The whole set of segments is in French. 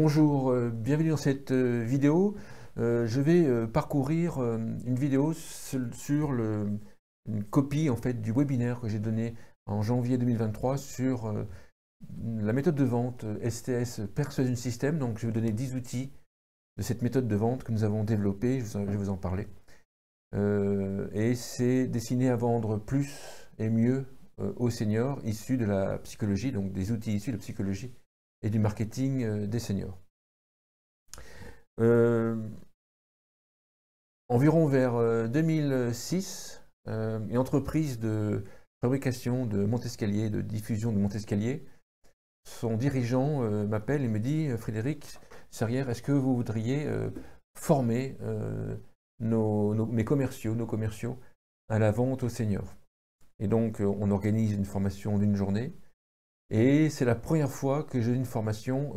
Bonjour, bienvenue dans cette vidéo. Je vais parcourir une vidéo sur une copie en fait, du webinaire que j'ai donné en janvier 2023 sur la méthode de vente STS Persuasion System. Donc je vais vous donner 10 outils de cette méthode de vente que nous avons développée, je vais vous en parler. Et c'est destiné à vendre plus et mieux aux seniors issus de la psychologie, donc des outils issus de la psychologie et du marketing des seniors. Environ vers 2006, une entreprise de fabrication de monte-escalier, de diffusion de monte-escalier, son dirigeant m'appelle et me dit « Frédéric Serrière, est-ce que vous voudriez former nos commerciaux à la vente aux seniors ?» Et donc on organise une formation d'une journée. Et c'est la première fois que j'ai une formation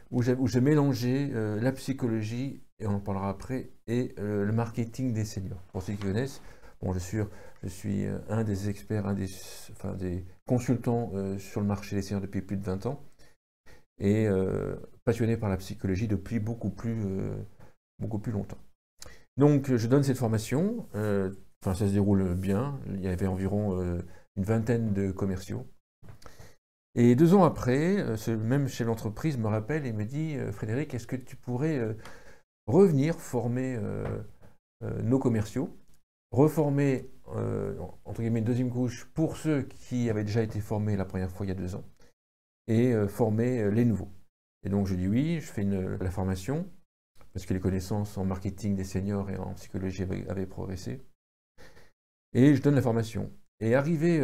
où j'ai mélangé la psychologie, et on en parlera après, et le marketing des seniors. Pour ceux qui connaissent, bon, je suis un des experts, des consultants sur le marché des seniors depuis plus de 20 ans, et passionné par la psychologie depuis beaucoup plus longtemps. Donc je donne cette formation, ça se déroule bien, il y avait environ une vingtaine de commerciaux. Et 2 ans après, ce même chef d'entreprise me rappelle et me dit « Frédéric, est-ce que tu pourrais revenir former nos commerciaux, reformer, entre guillemets, une deuxième couche pour ceux qui avaient déjà été formés la première fois il y a 2 ans, et former les nouveaux ?» Et donc je dis oui, je fais la formation, parce que les connaissances en marketing des seniors et en psychologie avaient progressé, et je donne la formation. Et arrivé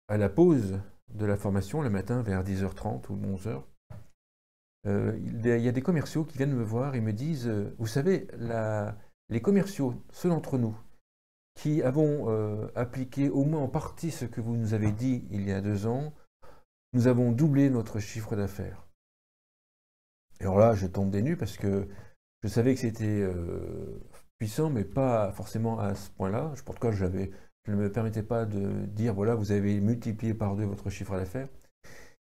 à la pause de la formation, le matin vers 10h30 ou 11h, il y a des commerciaux qui viennent me voir et me disent « Vous savez, les commerciaux, ceux d'entre nous, qui avons appliqué au moins en partie ce que vous nous avez dit il y a 2 ans, nous avons doublé notre chiffre d'affaires. » Et alors là, je tombe des nues parce que je savais que c'était puissant, mais pas forcément à ce point-là. En tout cas, je ne me permettais pas de dire, voilà, vous avez multiplié par 2 votre chiffre d'affaires.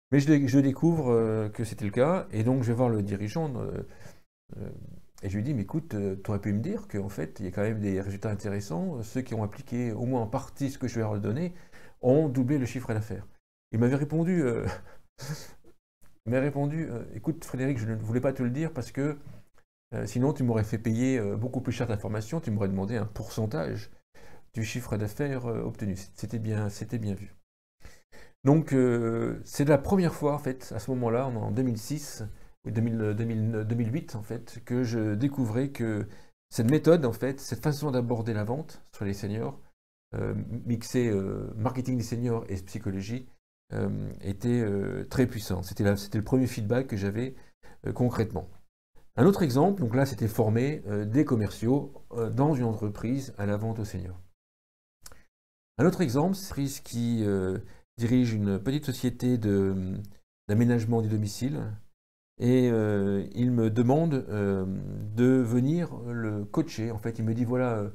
Mais je découvre que c'était le cas, et donc je vais voir le dirigeant, et je lui dis, mais écoute, tu aurais pu me dire qu'en fait, il y a quand même des résultats intéressants, ceux qui ont appliqué au moins en partie ce que je vais leur donner, ont doublé le chiffre d'affaires. Il m'avait répondu, écoute Frédéric, je ne voulais pas te le dire parce que sinon tu m'aurais fait payer beaucoup plus cher ta formation, tu m'aurais demandé un pourcentage du chiffre d'affaires obtenu. C'était bien vu. Donc c'est la première fois en fait, à ce moment-là, en 2006 ou 2008 en fait, que je découvrais que cette méthode en fait, cette façon d'aborder la vente sur les seniors, mixer marketing des seniors et psychologie, était très puissant. C'était le premier feedback que j'avais concrètement. Un autre exemple, donc là c'était former des commerciaux dans une entreprise à la vente aux seniors. Un autre exemple, c'est une entreprise qui dirige une petite société d'aménagement du domicile, et il me demande de venir le coacher. En fait, il me dit voilà,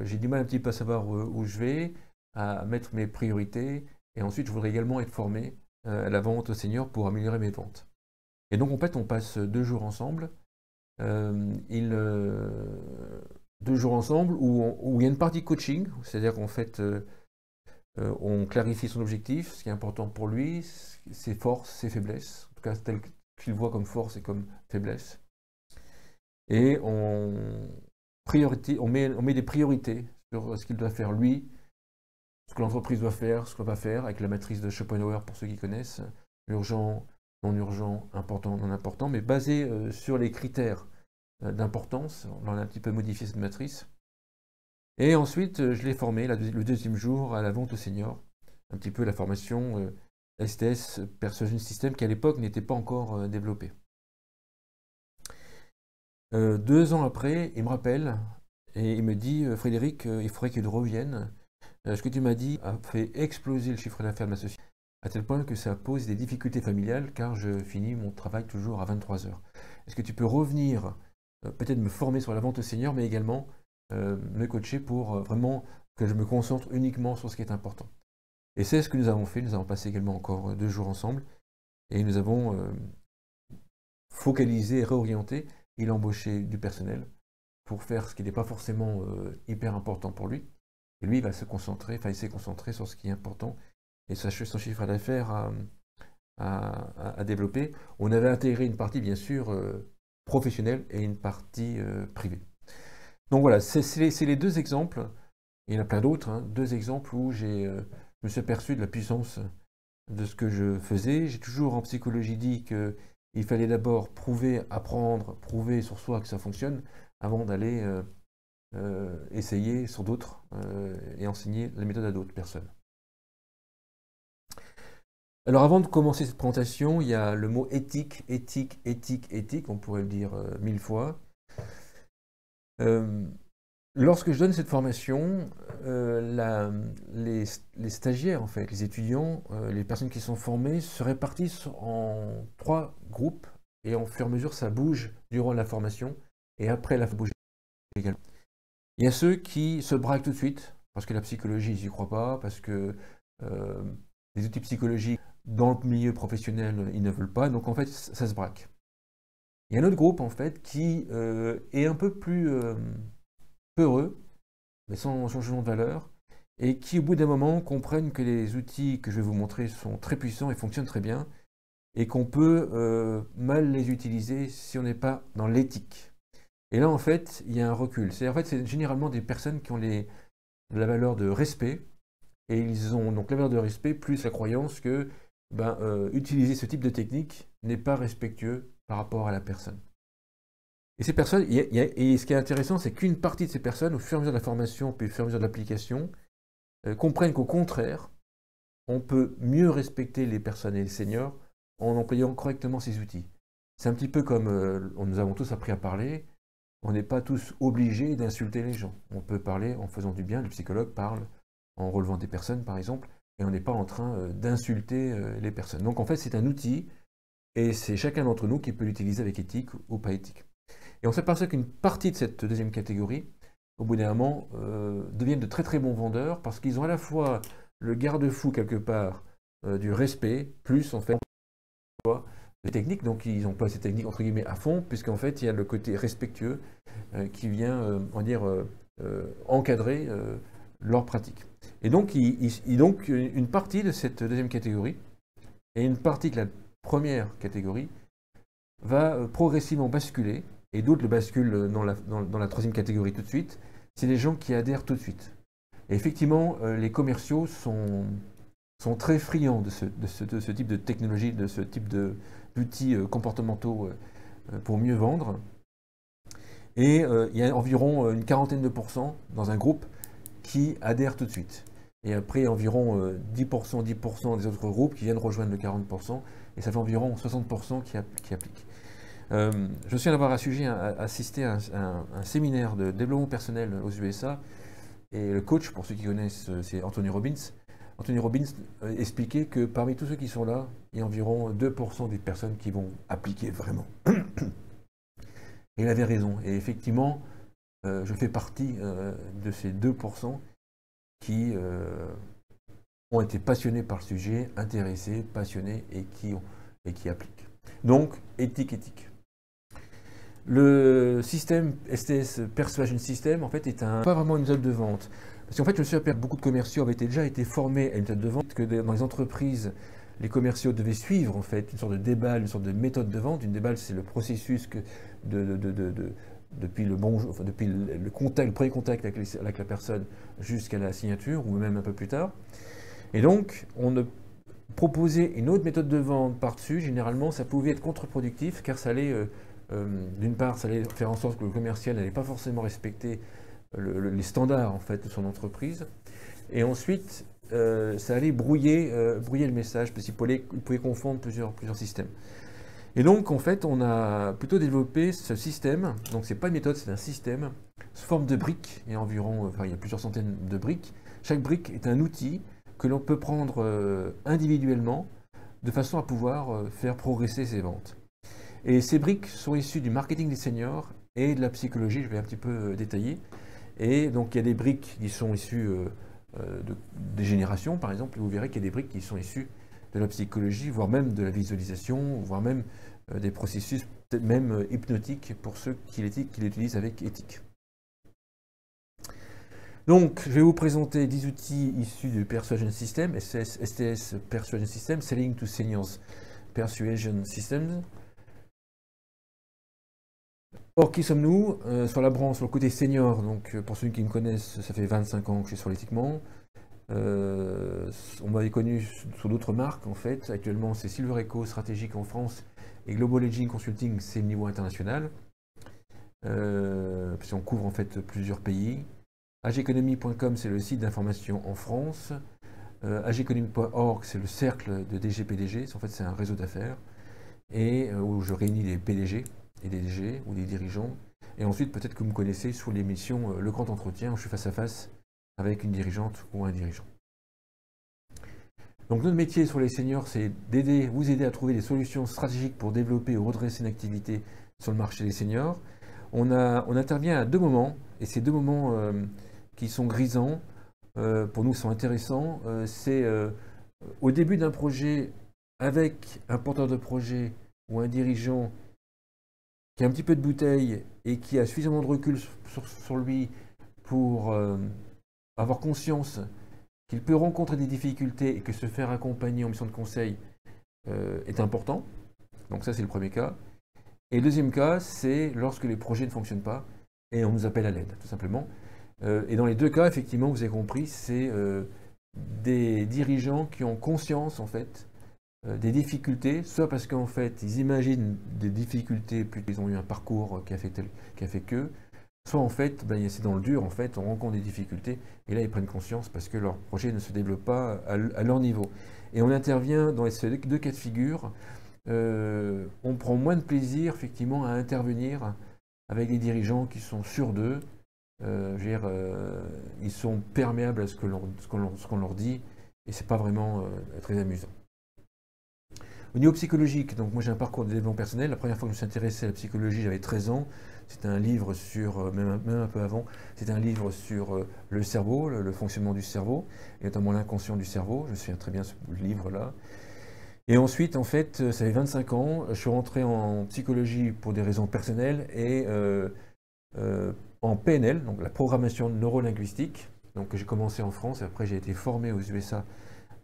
j'ai du mal un petit peu à savoir où je vais, à mettre mes priorités, et ensuite je voudrais également être formé à la vente aux seniors pour améliorer mes ventes. Et donc en fait, on passe 2 jours ensemble. 2 jours ensemble où il y a une partie coaching, c'est-à-dire qu'en fait, on clarifie son objectif, ce qui est important pour lui, ses forces, ses faiblesses, en tout cas tel qu'il voit comme force et comme faiblesse. Et on met des priorités sur ce qu'il doit faire lui, ce que l'entreprise doit faire, ce qu'on va faire, avec la matrice de Schopenhauer pour ceux qui connaissent, urgent, non urgent, important, non important, mais basé sur les critères d'importance. On a un petit peu modifié cette matrice. Et ensuite, je l'ai formé le deuxième jour à la vente aux seniors, un petit peu la formation STS Persuasion System qui à l'époque n'était pas encore développée. 2 ans après, il me rappelle et il me dit « Frédéric, il faudrait que tu reviennes. Ce que tu m'as dit a fait exploser le chiffre d'affaires de ma société, à tel point que ça pose des difficultés familiales car je finis mon travail toujours à 23h. Est-ce que tu peux revenir, peut-être me former sur la vente aux seniors, mais également me coacher pour vraiment que je me concentre uniquement sur ce qui est important. » Et c'est ce que nous avons fait. Nous avons passé également encore 2 jours ensemble et nous avons focalisé, réorienté. Il a embauché du personnel pour faire ce qui n'est pas forcément hyper important pour lui. Et lui, il va se concentrer, enfin, il s'est concentré sur ce qui est important et son chiffre d'affaires à développer. On avait intégré une partie, bien sûr, professionnelle et une partie privée. Donc voilà, c'est les deux exemples. Il y en a plein d'autres, hein, deux exemples où je me suis aperçu de la puissance de ce que je faisais. J'ai toujours en psychologie dit qu'il fallait d'abord prouver, apprendre, prouver sur soi que ça fonctionne avant d'aller essayer sur d'autres et enseigner la méthode à d'autres personnes. Alors avant de commencer cette présentation, il y a le mot éthique, éthique, éthique, éthique, on pourrait le dire 1000 fois. Lorsque je donne cette formation, les stagiaires, en fait, les étudiants, les personnes qui sont formées se répartissent en 3 groupes et au fur et à mesure ça bouge durant la formation et après la bouge également. Il y a ceux qui se braquent tout de suite parce que la psychologie, ils n'y croient pas, parce que les outils psychologiques dans le milieu professionnel, ils ne veulent pas, donc en fait ça se braque. Il y a un autre groupe en fait qui est un peu plus peureux, mais sans changement de valeur, et qui au bout d'un moment comprennent que les outils que je vais vous montrer sont très puissants et fonctionnent très bien, et qu'on peut mal les utiliser si on n'est pas dans l'éthique. Et là en fait, il y a un recul. En fait, c'est généralement des personnes qui ont la valeur de respect, et ils ont donc la valeur de respect plus la croyance que utiliser ce type de technique n'est pas respectueux par rapport à la personne. Et ces personnes, et ce qui est intéressant, c'est qu'une partie de ces personnes, au fur et à mesure de la formation, puis au fur et à mesure de l'application, comprennent qu'au contraire, on peut mieux respecter les personnes et les seniors en employant correctement ces outils. C'est un petit peu comme nous avons tous appris à parler, on n'est pas tous obligés d'insulter les gens. On peut parler en faisant du bien, le psychologue parle en relevant des personnes par exemple, et on n'est pas en train d'insulter les personnes. Donc en fait c'est un outil, et c'est chacun d'entre nous qui peut l'utiliser avec éthique ou pas éthique. Et on s'aperçoit qu'une partie de cette deuxième catégorie, au bout d'un moment, deviennent de très très bons vendeurs parce qu'ils ont à la fois le garde-fou quelque part du respect, plus en fait les techniques, donc ils emploient ces techniques entre guillemets à fond, puisqu'en fait il y a le côté respectueux qui vient, on va dire, encadrer leur pratique. Et donc, donc une partie de cette deuxième catégorie, et une partie de la première catégorie, va progressivement basculer, et d'autres le basculent dans la troisième catégorie tout de suite, c'est les gens qui adhèrent tout de suite. Et effectivement, les commerciaux sont très friands de ce type de technologie, de ce type d'outils comportementaux pour mieux vendre. Et il y a environ une quarantaine de pourcents dans un groupe qui adhèrent tout de suite. Et après, environ 10% des autres groupes qui viennent rejoindre le 40%, et ça fait environ 60% qui appliquent. Je suis d'avoir assisté à un séminaire de développement personnel aux USA, et le coach, pour ceux qui connaissent, c'est Anthony Robbins. Anthony Robbins expliquait que parmi tous ceux qui sont là, il y a environ 2% des personnes qui vont appliquer vraiment. Et il avait raison. Et effectivement, je fais partie de ces 2% qui ont été passionnés par le sujet, intéressés, passionnés et qui appliquent. Donc, éthique. Le système STS Persuasion System, en fait, est pas vraiment une méthode de vente. Parce qu'en fait, je me suis aperçu que beaucoup de commerciaux avaient déjà été formés à une méthode de vente, que dans les entreprises, les commerciaux devaient suivre, en fait, une sorte de déballe, une sorte de méthode de vente. Une déballe, c'est le processus depuis le premier contact avec la personne jusqu'à la signature, ou même un peu plus tard. Et donc, on a proposé une autre méthode de vente par-dessus. Généralement, ça pouvait être contre-productif, car ça allait... d'une part, ça allait faire en sorte que le commercial n'allait pas forcément respecter les standards en fait, de son entreprise. Et ensuite, ça allait brouiller le message, parce qu'il pouvait confondre plusieurs systèmes. Et donc, en fait, on a plutôt développé ce système. Donc, ce n'est pas une méthode, c'est un système sous forme de briques. Il y a il y a plusieurs centaines de briques. Chaque brique est un outil que l'on peut prendre individuellement de façon à pouvoir faire progresser ses ventes. Et ces briques sont issues du marketing des seniors et de la psychologie, je vais un petit peu détailler. Et donc il y a des briques qui sont issues des générations, par exemple, et vous verrez qu'il y a des briques qui sont issues de la psychologie, voire même de la visualisation, voire même des processus peut-être même hypnotiques pour ceux qui l'utilisent avec éthique. Donc, je vais vous présenter 10 outils issus du Persuasion System, STS Persuasion System, Selling to Seniors Persuasion Systems. Or, qui sommes-nous sur la branche, sur le côté senior, donc pour ceux qui me connaissent, ça fait 25 ans que je suis sur l'éthiquement. On m'avait connu sur d'autres marques en fait. Actuellement, c'est Silver Echo Stratégique en France et Global Aging Consulting, c'est le niveau international. Puis on couvre en fait plusieurs pays. ageconomy.com, c'est le site d'information en France. ageconomy.org, c'est le cercle de DG-PDG. En fait, c'est un réseau d'affaires et où je réunis des PDG et des DG ou des dirigeants. Et ensuite, peut-être que vous me connaissez sur l'émission Le Grand Entretien, où je suis face à face avec une dirigeante ou un dirigeant. Donc notre métier sur les seniors, c'est vous aider à trouver des solutions stratégiques pour développer ou redresser une activité sur le marché des seniors. On intervient à deux moments, et ces deux moments qui sont grisants, pour nous sont intéressants. C'est au début d'un projet avec un porteur de projet ou un dirigeant qui a un petit peu de bouteille et qui a suffisamment de recul sur lui pour avoir conscience qu'il peut rencontrer des difficultés et que se faire accompagner en mission de conseil est important. Donc ça, c'est le premier cas. Et le deuxième cas, c'est lorsque les projets ne fonctionnent pas et on nous appelle à l'aide, tout simplement. Et dans les deux cas, effectivement, vous avez compris, c'est des dirigeants qui ont conscience, en fait, des difficultés, soit parce qu'en fait, ils imaginent des difficultés, puis qu'ils ont eu un parcours qui a fait que, soit en fait, c'est dans le dur, en fait, on rencontre des difficultés, et là ils prennent conscience parce que leur projet ne se développe pas à leur niveau. Et on intervient dans ces deux cas de figure, on prend moins de plaisir effectivement à intervenir avec des dirigeants qui sont sûrs d'eux, ils sont perméables à ce qu'on leur dit, et c'est pas vraiment très amusant. Au niveau psychologique, donc moi j'ai un parcours de développement personnel. La première fois que je me suis intéressé à la psychologie, j'avais 13 ans. C'était un livre sur, même un peu avant, c'était un livre sur le cerveau, le fonctionnement du cerveau, et notamment l'inconscient du cerveau. Je me souviens très bien ce livre-là. Et ensuite, en fait, ça fait 25 ans, je suis rentré en psychologie pour des raisons personnelles et en PNL, donc la programmation neurolinguistique. Donc j'ai commencé en France et après j'ai été formé aux USA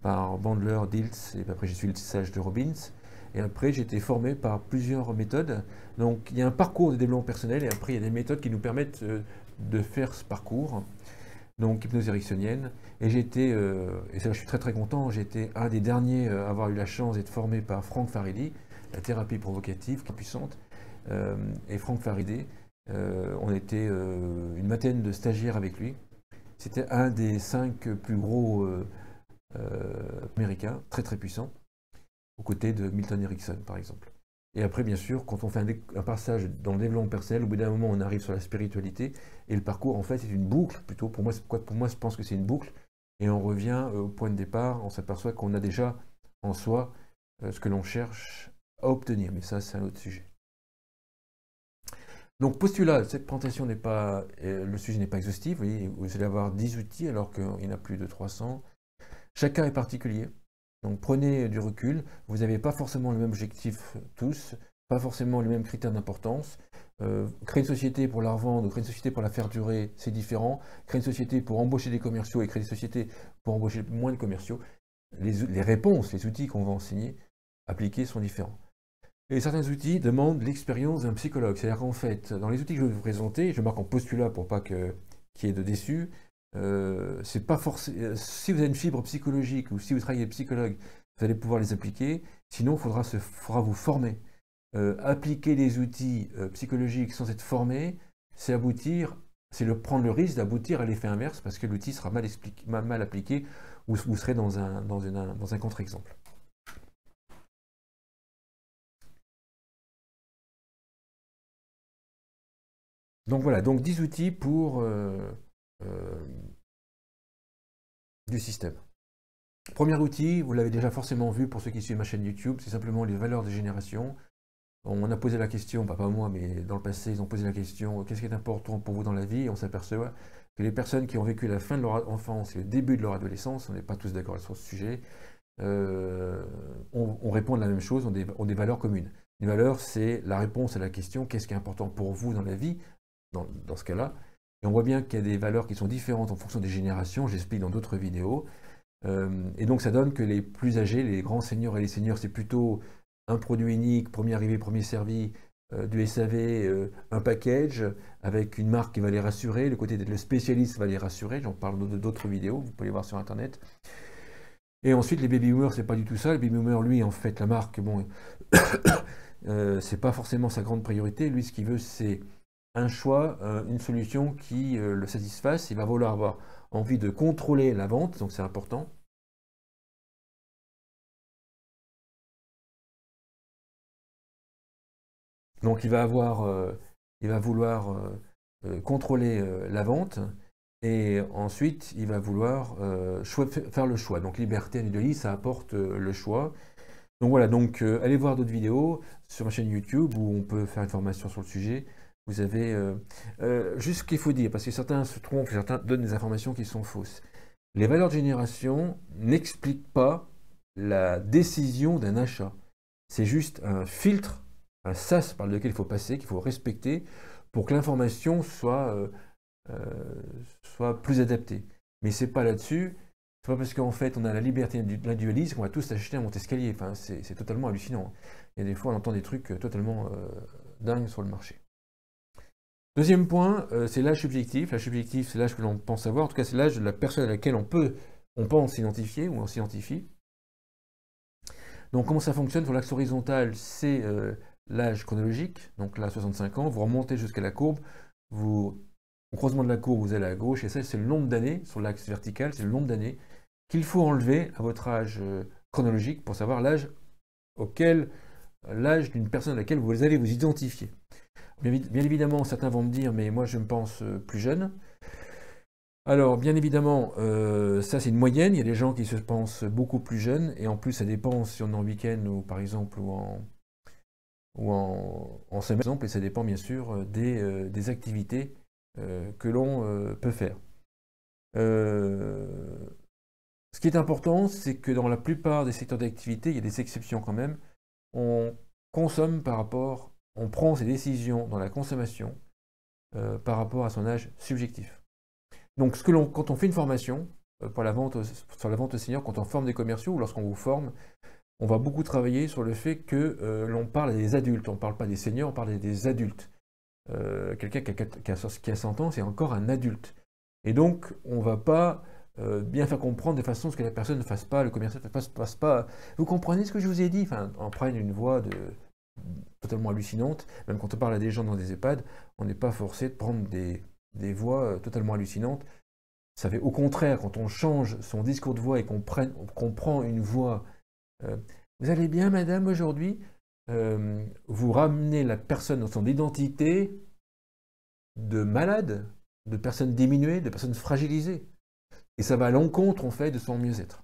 par Bandler, Dilts, et après j'ai suivi le sage de Robbins. Et après j'ai été formé par plusieurs méthodes. Donc il y a un parcours de développement personnel et après il y a des méthodes qui nous permettent de faire ce parcours. Donc hypnose ericksonienne. Et j'étais, et ça je suis très très content, j'ai été un des derniers à avoir eu la chance d'être formé par Frank Faridi, la thérapie provocative, qui est puissante. Et Frank Faridi, on était une vingtaine de stagiaires avec lui. C'était un des 5 plus gros américain, très très puissant, aux côtés de Milton Erickson par exemple. Et après, bien sûr, quand on fait un passage dans le développement personnel, au bout d'un moment, on arrive sur la spiritualité, et le parcours, en fait, c'est une boucle, plutôt. Pour moi, je pense que c'est une boucle, et on revient au point de départ, on s'aperçoit qu'on a déjà en soi ce que l'on cherche à obtenir, mais ça, c'est un autre sujet. Donc, postulat, cette présentation n'est pas, le sujet n'est pas exhaustif, vous allez avoir 10 outils, alors qu'il y en a plus de 300. Chacun est particulier, donc prenez du recul, vous n'avez pas forcément le même objectif tous, pas forcément les mêmes critères d'importance. Créer une société pour la revendre ou créer une société pour la faire durer, c'est différent. Créer une société pour embaucher des commerciaux et créer une société pour embaucher moins de commerciaux, les réponses, les outils qu'on va enseigner, appliquer sont différents. Et certains outils demandent l'expérience d'un psychologue, c'est-à-dire qu'en fait, dans les outils que je vais vous présenter, je marque en postulat pour pas qu'il y ait de déçus. C'est pas forcément. Si vous avez une fibre psychologique ou si vous travaillez avec psychologue, vous allez pouvoir les appliquer. Sinon, il faudra vous former. Appliquer des outils psychologiques sans être formé, c'est prendre le risque d'aboutir à l'effet inverse parce que l'outil sera mal appliqué ou vous serez dans un contre-exemple. Donc voilà, donc 10 outils pour du système. Premier outil, vous l'avez déjà forcément vu pour ceux qui suivent ma chaîne YouTube, c'est simplement les valeurs de génération. On a posé la question, pas moi, mais dans le passé, ils ont posé la question, qu'est-ce qui est important pour vous dans la vie? Et on s'aperçoit que les personnes qui ont vécu la fin de leur enfance et le début de leur adolescence, on n'est pas tous d'accord sur ce sujet, on répond à la même chose, ont des valeurs communes. Les valeurs, c'est la réponse à la question « Qu'est-ce qui est important pour vous dans la vie ?» dans ce cas-là. Et on voit bien qu'il y a des valeurs qui sont différentes en fonction des générations, j'explique dans d'autres vidéos. Et donc ça donne que les plus âgés, les grands seniors et les seniors, c'est plutôt un produit unique, premier arrivé, premier servi, du SAV, un package avec une marque qui va les rassurer, le côté d'être le spécialiste va les rassurer, j'en parle d'autres vidéos, vous pouvez les voir sur internet. Et ensuite les baby boomers, c'est pas du tout ça, le baby boomer, lui, en fait, la marque, bon, c'est pas forcément sa grande priorité, lui, ce qu'il veut, c'est un choix, une solution qui le satisfasse, il va vouloir avoir envie de contrôler la vente, donc c'est important. Donc il va vouloir contrôler la vente et ensuite il va vouloir faire le choix. Donc liberté individualiste, ça apporte le choix. Donc voilà, donc allez voir d'autres vidéos sur ma chaîne YouTube où on peut faire une formation sur le sujet. Vous avez juste ce qu'il faut dire, parce que certains se trompent, certains donnent des informations qui sont fausses. Les valeurs de génération n'expliquent pas la décision d'un achat. C'est juste un filtre, un sas par lequel il faut passer, qu'il faut respecter pour que l'information soit plus adaptée. Mais c'est pas là-dessus, c'est pas parce qu'en fait on a la liberté de l'individualisme qu'on va tous acheter un monte-escalier. Enfin, c'est totalement hallucinant. Il y a des fois on entend des trucs totalement dingues sur le marché. Deuxième point, c'est l'âge subjectif. L'âge subjectif, c'est l'âge que l'on pense avoir. En tout cas, c'est l'âge de la personne à laquelle on pense s'identifier ou on s'identifie. Donc comment ça fonctionne? Sur l'axe horizontal, c'est l'âge chronologique, donc là 65 ans, vous remontez jusqu'à la courbe, au croisement de la courbe, vous allez à gauche, et ça c'est le nombre d'années, sur l'axe vertical, c'est le nombre d'années qu'il faut enlever à votre âge chronologique pour savoir l'âge d'une personne à laquelle vous allez vous identifier. Bien évidemment, certains vont me dire, mais moi je me pense plus jeune. Alors, bien évidemment, ça c'est une moyenne, il y a des gens qui se pensent beaucoup plus jeunes, et en plus ça dépend si on est en week-end ou par exemple en semaine, par exemple, et ça dépend bien sûr des activités que l'on peut faire. Ce qui est important, c'est que dans la plupart des secteurs d'activité, il y a des exceptions quand même, on consomme on prend ses décisions dans la consommation par rapport à son âge subjectif. Donc, quand on fait une formation sur la vente au senior, quand on forme des commerciaux ou lorsqu'on vous forme, on va beaucoup travailler sur le fait que l'on parle des adultes. On ne parle pas des seniors, on parle des adultes. Quelqu'un qui a 100 ans, c'est encore un adulte. Et donc, on ne va pas bien faire comprendre de façon à ce que la personne ne fasse pas, le commercial ne fasse pas. Vous comprenez ce que je vous ai dit? Enfin, on prenne une voix totalement hallucinante. Même quand on parle à des gens dans des EHPAD, on n'est pas forcé de prendre des voix totalement hallucinantes. Ça fait au contraire, quand on change son discours de voix et qu'on prend une voix vous allez bien, madame, aujourd'hui vous ramenez la personne dans son identité de malade, de personne diminuée, de personne fragilisée. Et ça va à l'encontre, en fait, de son mieux-être.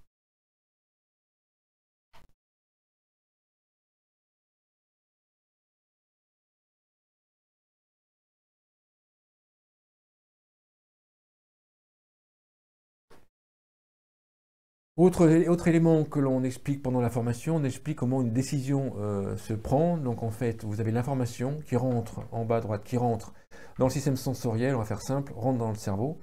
Autre élément que l'on explique pendant la formation, on explique comment une décision se prend. Donc en fait, vous avez l'information qui rentre en bas à droite, qui rentre dans le système sensoriel, on va faire simple, rentre dans le cerveau.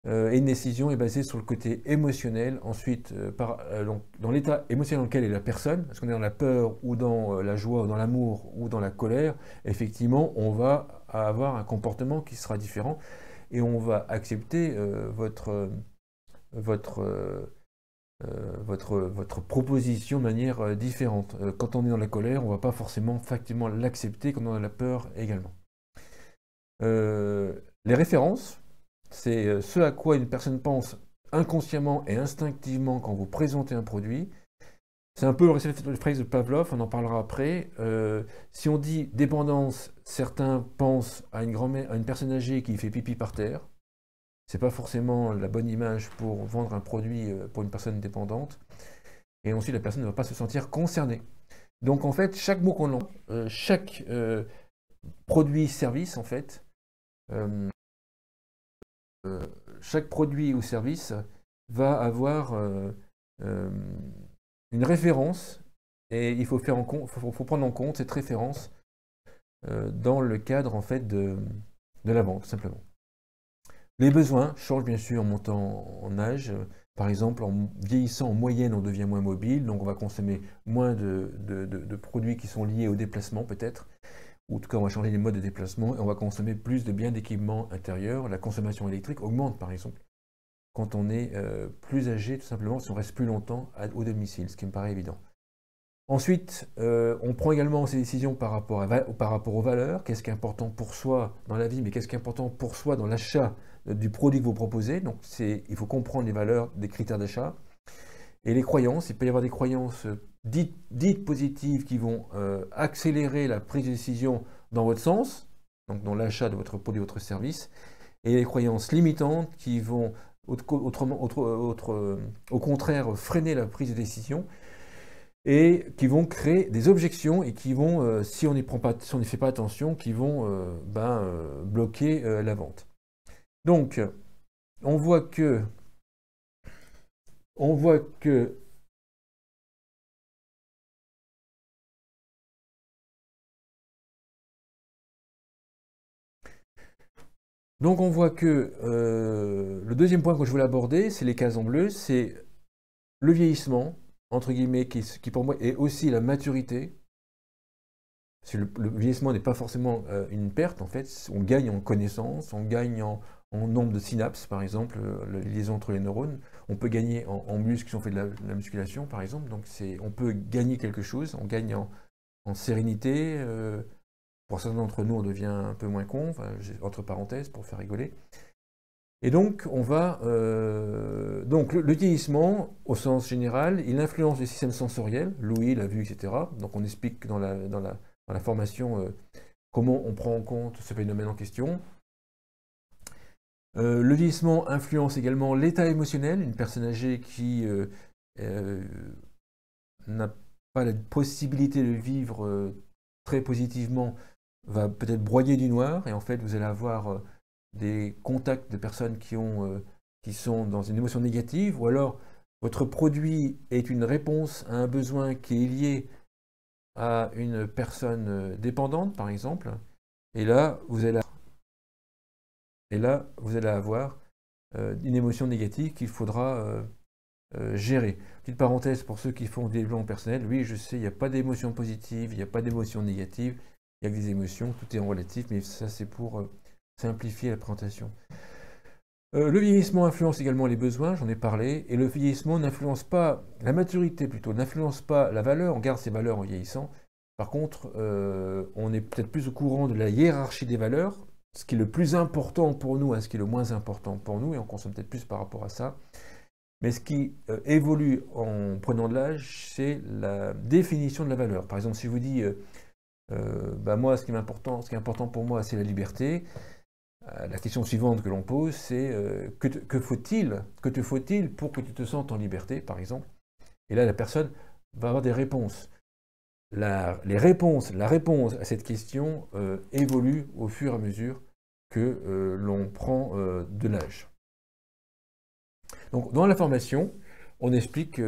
Et une décision est basée sur le côté émotionnel. Ensuite, dans l'état émotionnel dans lequel est la personne, est-ce qu'on est dans la peur ou dans la joie ou dans l'amour ou dans la colère, effectivement, on va avoir un comportement qui sera différent et on va accepter votre proposition de manière différente. Quand on est dans la colère, on ne va pas forcément factuellement l'accepter quand on est dans la peur également. Les références, c'est ce à quoi une personne pense inconsciemment et instinctivement quand vous présentez un produit. C'est un peu le réflexe de Pavlov, on en parlera après. Si on dit dépendance, certains pensent à une personne âgée qui fait pipi par terre. C'est pas forcément la bonne image pour vendre un produit pour une personne dépendante. Et ensuite, la personne ne va pas se sentir concernée. Donc en fait, chaque mot qu'on lance, chaque produit-service, en fait, chaque produit ou service va avoir une référence, et il faut prendre en compte cette référence dans le cadre en fait de la vente, tout simplement. Les besoins changent bien sûr en montant en âge. Par exemple, en vieillissant, en moyenne, on devient moins mobile, donc on va consommer moins de produits qui sont liés au déplacement peut-être, ou en tout cas on va changer les modes de déplacement, et on va consommer plus de biens d'équipement intérieur. La consommation électrique augmente par exemple quand on est plus âgé, tout simplement, si on reste plus longtemps au domicile, ce qui me paraît évident. Ensuite, on prend également ces décisions par rapport aux valeurs. Qu'est-ce qui est important pour soi dans la vie, mais qu'est-ce qui est important pour soi dans l'achat du produit que vous proposez. Donc, il faut comprendre les valeurs des critères d'achat. Et les croyances, il peut y avoir des croyances dites positives qui vont accélérer la prise de décision dans votre sens, donc dans l'achat de votre produit ou votre service, et les croyances limitantes qui vont au contraire freiner la prise de décision et qui vont créer des objections et qui vont, si on n'y fait pas attention, qui vont bloquer la vente. Donc, on voit que le deuxième point que je voulais aborder, c'est les cases en bleu, c'est le vieillissement, entre guillemets, qui pour moi est aussi la maturité. Parce que le vieillissement n'est pas forcément une perte, en fait. On gagne en connaissance, on gagne en nombre de synapses, par exemple, la liaison entre les neurones. On peut gagner en muscles si on fait de la musculation, par exemple. Donc on peut gagner quelque chose, on gagne en sérénité. Pour certains d'entre nous, on devient un peu moins con, enfin, entre parenthèses, pour faire rigoler. Et donc, donc le vieillissement, au sens général, il influence le système sensoriel, l'ouïe, la vue, etc. Donc on explique dans la formation comment on prend en compte ce phénomène en question. Le vieillissement influence également l'état émotionnel. Une personne âgée qui n'a pas la possibilité de vivre très positivement va peut-être broyer du noir, et en fait vous allez avoir des contacts de personnes qui sont dans une émotion négative, ou alors votre produit est une réponse à un besoin qui est lié à une personne dépendante, par exemple, et là vous allez avoir une émotion négative qu'il faudra gérer. Petite parenthèse pour ceux qui font du développement personnel, oui, je sais, il n'y a pas d'émotion positive, il n'y a pas d'émotion négative, il n'y a que des émotions, tout est en relatif, mais ça c'est pour simplifier la présentation. Le vieillissement influence également les besoins, j'en ai parlé, et le vieillissement n'influence pas, la maturité plutôt, n'influence pas la valeur, on garde ses valeurs en vieillissant. Par contre, on est peut-être plus au courant de la hiérarchie des valeurs, ce qui est le plus important pour nous, ce qui est le moins important pour nous, et on consomme peut-être plus par rapport à ça. Mais ce qui évolue en prenant de l'âge, c'est la définition de la valeur. Par exemple, si je vous dis, moi, ce qui est important pour moi, c'est la liberté. La question suivante que l'on pose, c'est que te faut-il pour que tu te sentes en liberté, par exemple? Et là, la personne va avoir des réponses. La réponse à cette question évolue au fur et à mesure que l'on prend de l'âge. Donc, dans la formation, on explique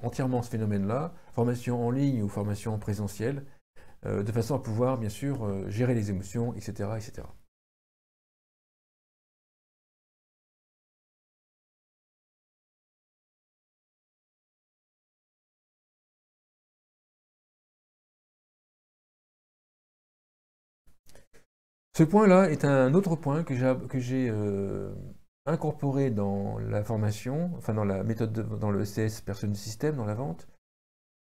entièrement ce phénomène-là, formation en ligne ou formation en présentiel, de façon à pouvoir, bien sûr, gérer les émotions, etc., etc. Ce point-là est un autre point que j'ai incorporé dans la formation, enfin dans la méthode, dans le CS personne du système, dans la vente,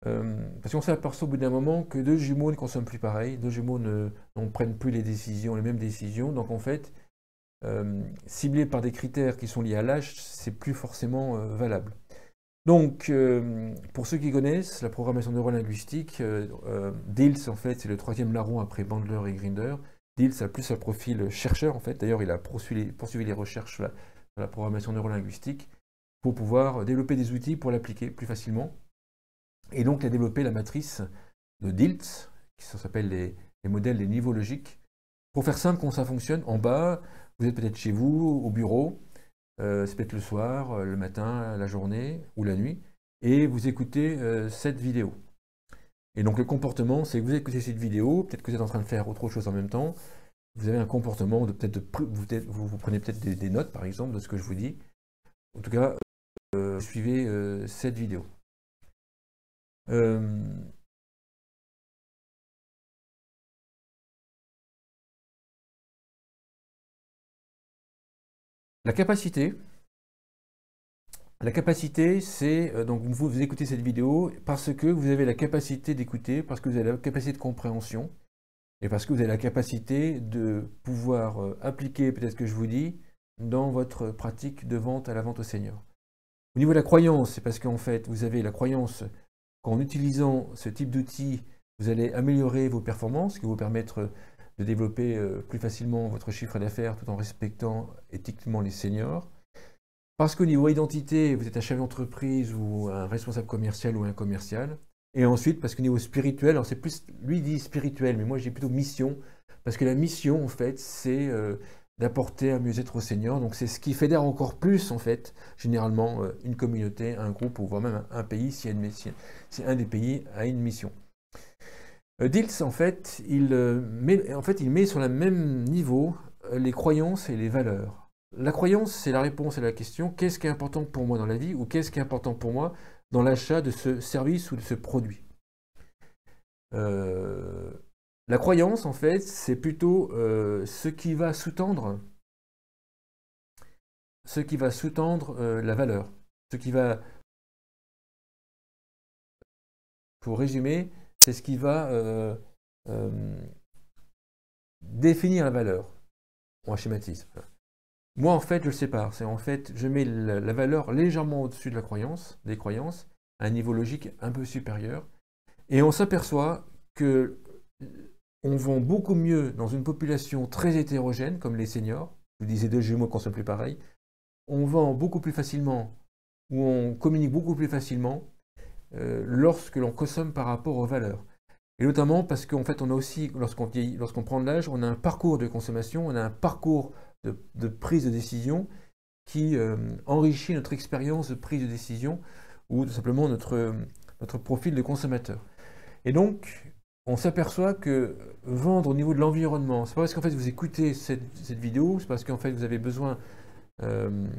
parce qu'on s'est aperçu au bout d'un moment que deux jumeaux ne consomment plus pareil, deux jumeaux ne prennent plus les mêmes décisions, donc en fait, ciblé par des critères qui sont liés à l'âge, c'est plus forcément valable. Donc, pour ceux qui connaissent la programmation neurolinguistique, Diels, en fait, c'est le troisième larron après Bandler et Grinder. Diels a plus un profil chercheur, en fait. D'ailleurs, il a poursuivi les recherches sur la programmation neurolinguistique pour pouvoir développer des outils pour l'appliquer plus facilement. Et donc, il a développé la matrice de Diels, qui s'appelle les modèles des niveaux logiques. Pour faire simple, comment ça fonctionne, en bas, vous êtes peut-être chez vous, au bureau, c'est peut-être le soir, le matin, la journée ou la nuit. et vous écoutez cette vidéo. Et donc le comportement, c'est que vous écoutez cette vidéo, peut-être que vous êtes en train de faire autre chose en même temps, vous avez un comportement de vous prenez peut-être des notes par exemple de ce que je vous dis. En tout cas, suivez cette vidéo. La capacité, c'est donc vous écoutez cette vidéo parce que vous avez la capacité d'écouter, parce que vous avez la capacité de compréhension, et parce que vous avez la capacité de pouvoir appliquer peut-être ce que je vous dis dans votre pratique de vente à la vente au Seigneur. Au niveau de la croyance, c'est parce qu'en fait, vous avez la croyance qu'en utilisant ce type d'outil, vous allez améliorer vos performances, ce qui va vous permettre de développer plus facilement votre chiffre d'affaires tout en respectant éthiquement les seniors. Parce qu'au niveau identité, vous êtes un chef d'entreprise ou un responsable commercial ou un commercial. Et ensuite, parce qu'au niveau spirituel, alors c'est plus, lui dit spirituel, mais moi j'ai plutôt mission, parce que la mission, en fait, c'est d'apporter un mieux-être aux seniors. Donc c'est ce qui fédère encore plus, en fait, généralement, une communauté, un groupe, ou voire même un pays, si un des pays a une mission. Diels, en fait, il met sur le même niveau les croyances et les valeurs. La croyance, c'est la réponse à la question « Qu'est-ce qui est important pour moi dans la vie ?» ou « Qu'est-ce qui est important pour moi dans l'achat de ce service ou de ce produit ?» La croyance, en fait, c'est plutôt ce qui va sous-tendre la valeur. Pour résumer, c'est ce qui va définir la valeur. On schématise. Moi, en fait, je le sépare. C'est en fait, je mets la valeur légèrement au-dessus de des croyances, à un niveau logique un peu supérieur. Et on s'aperçoit que on vend beaucoup mieux dans une population très hétérogène, comme les seniors. Je vous disais deux jumeaux qu'on ne soit plus pareil. On vend beaucoup plus facilement, ou on communique beaucoup plus facilement lorsque l'on consomme par rapport aux valeurs. Et notamment parce qu'en fait, on a aussi, lorsqu'on prend de l'âge, on a un parcours de consommation, on a un parcours de prise de décision qui enrichit notre expérience de prise de décision ou tout simplement notre profil de consommateur. Et donc, on s'aperçoit que vendre au niveau de l'environnement, c'est pas parce qu'en fait vous écoutez cette vidéo, c'est parce qu'en fait vous avez besoin d'un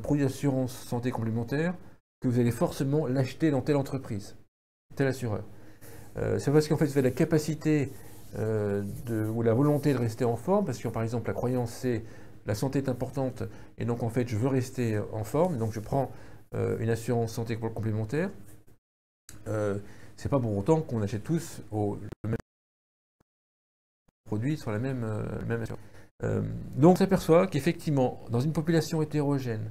produit d'assurance santé complémentaire que vous allez forcément l'acheter dans telle entreprise, tel assureur. C'est parce qu'en fait vous avez la capacité ou la volonté de rester en forme, parce que par exemple la croyance c'est la santé est importante et donc en fait je veux rester en forme, donc je prends une assurance santé complémentaire. C'est pas pour autant qu'on achète tous le même produit sur la même assurance. Donc on s'aperçoit qu'effectivement dans une population hétérogène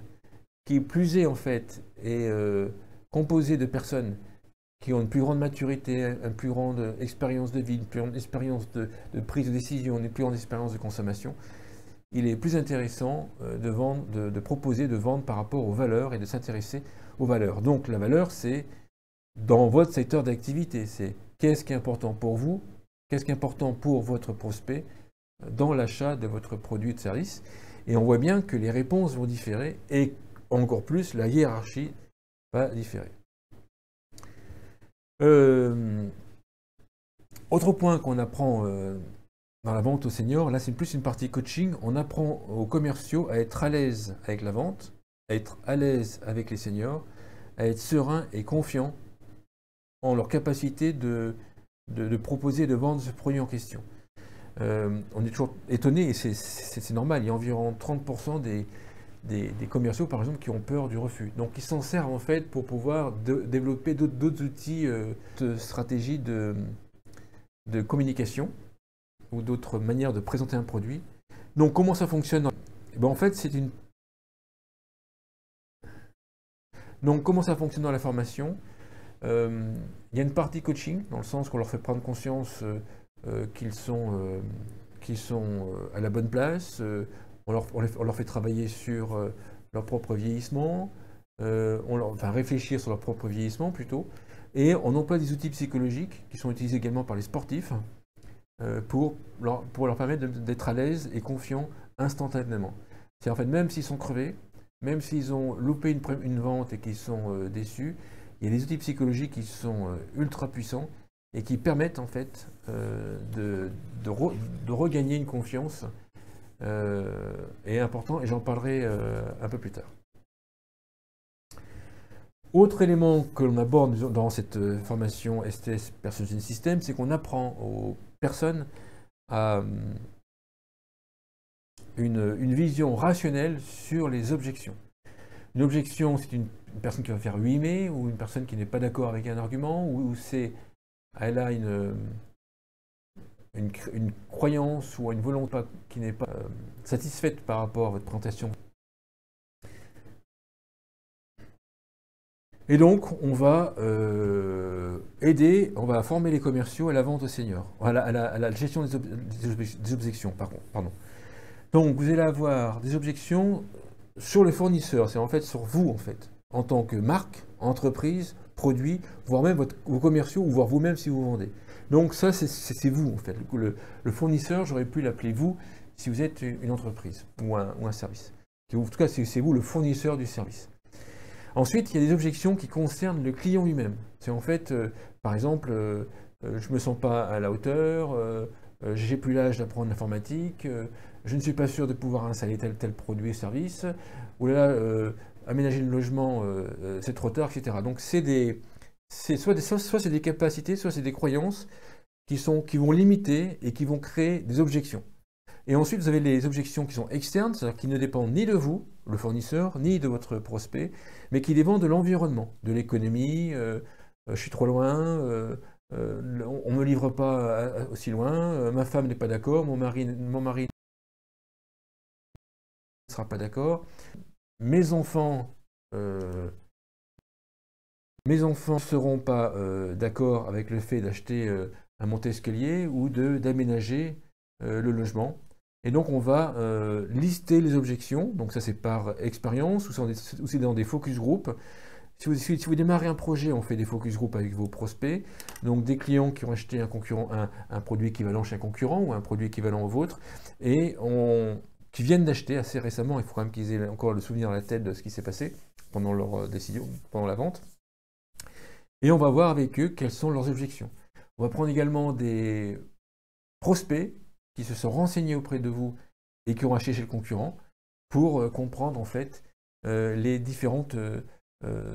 qui plus est en fait est composée de personnes qui ont une plus grande maturité, une plus grande expérience de vie, une plus grande expérience de prise de décision, une plus grande expérience de consommation, il est plus intéressant de proposer de vendre par rapport aux valeurs et de s'intéresser aux valeurs. Donc la valeur, c'est dans votre secteur d'activité, c'est qu'est-ce qui est important pour vous, qu'est-ce qui est important pour votre prospect dans l'achat de votre produit ou de service. Et on voit bien que les réponses vont différer et encore plus la hiérarchie va différer. Autre point qu'on apprend dans la vente aux seniors, là c'est plus une partie coaching, on apprend aux commerciaux à être à l'aise avec la vente, à être à l'aise avec les seniors, à être serein et confiant en leur capacité de proposer, de vendre ce produit en question. On est toujours étonné, et c'est normal, il y a environ 30% des commerciaux, par exemple, qui ont peur du refus. Donc, ils s'en servent, en fait, pour pouvoir développer d'autres outils, de stratégies de communication ou d'autres manières de présenter un produit. Donc, comment ça fonctionne? En fait, Donc, comment ça fonctionne dans la formation? Il y a une partie coaching, dans le sens qu'on leur fait prendre conscience qu'ils sont à la bonne place. On leur fait travailler sur leur propre vieillissement, réfléchir sur leur propre vieillissement plutôt, et on emploie des outils psychologiques qui sont utilisés également par les sportifs pour leur permettre d'être à l'aise et confiants instantanément. C'est en fait, même s'ils sont crevés, même s'ils ont loupé une vente et qu'ils sont déçus, il y a des outils psychologiques qui sont ultra puissants et qui permettent en fait de regagner une confiance est important, et j'en parlerai un peu plus tard. Autre élément que l'on aborde dans cette formation STS Personal System, c'est qu'on apprend aux personnes à une vision rationnelle sur les objections. Une objection, c'est une personne qui va faire huimer, ou une personne qui n'est pas d'accord avec un argument, ou elle a une croyance ou une volonté qui n'est pas satisfaite par rapport à votre présentation. Et donc, on va on va former les commerciaux à la vente aux seniors, à la gestion des objections, pardon. Donc, vous allez avoir des objections sur les fournisseurs, c'est en fait sur vous, en fait, en tant que marque, entreprise, produit, voire même vos commerciaux, ou voire vous-même si vous vendez. Donc ça, c'est vous, en fait. Le fournisseur, j'aurais pu l'appeler vous si vous êtes une entreprise ou un service. En tout cas, c'est vous le fournisseur du service. Ensuite, il y a des objections qui concernent le client lui-même. C'est en fait, par exemple, je ne me sens pas à la hauteur, j'ai plus l'âge d'apprendre l'informatique, je ne suis pas sûr de pouvoir installer tel produit et service, ou là, aménager le logement, c'est trop tard, etc. Donc, soit c'est des capacités, soit c'est des croyances qui vont limiter et qui vont créer des objections. Et ensuite, vous avez les objections qui sont externes, c'est-à-dire qui ne dépendent ni de vous, le fournisseur, ni de votre prospect, mais qui dépendent de l'environnement, de l'économie, je suis trop loin, on ne me livre pas aussi loin, ma femme n'est pas d'accord, mon mari ne sera pas d'accord, mes enfants ne seront pas d'accord avec le fait d'acheter un monte-escalier ou d'aménager le logement. Et donc on va lister les objections, donc ça c'est par expérience ou c'est dans des focus group. Si vous démarrez un projet, on fait des focus group avec vos prospects, donc des clients qui ont acheté un produit équivalent chez un concurrent ou un produit équivalent au vôtre, et qui viennent d'acheter assez récemment, il faut quand même qu'ils aient encore le souvenir à la tête de ce qui s'est passé pendant leur décision, pendant la vente. Et on va voir avec eux quelles sont leurs objections. On va prendre également des prospects qui se sont renseignés auprès de vous et qui ont acheté chez le concurrent pour comprendre en fait les différentes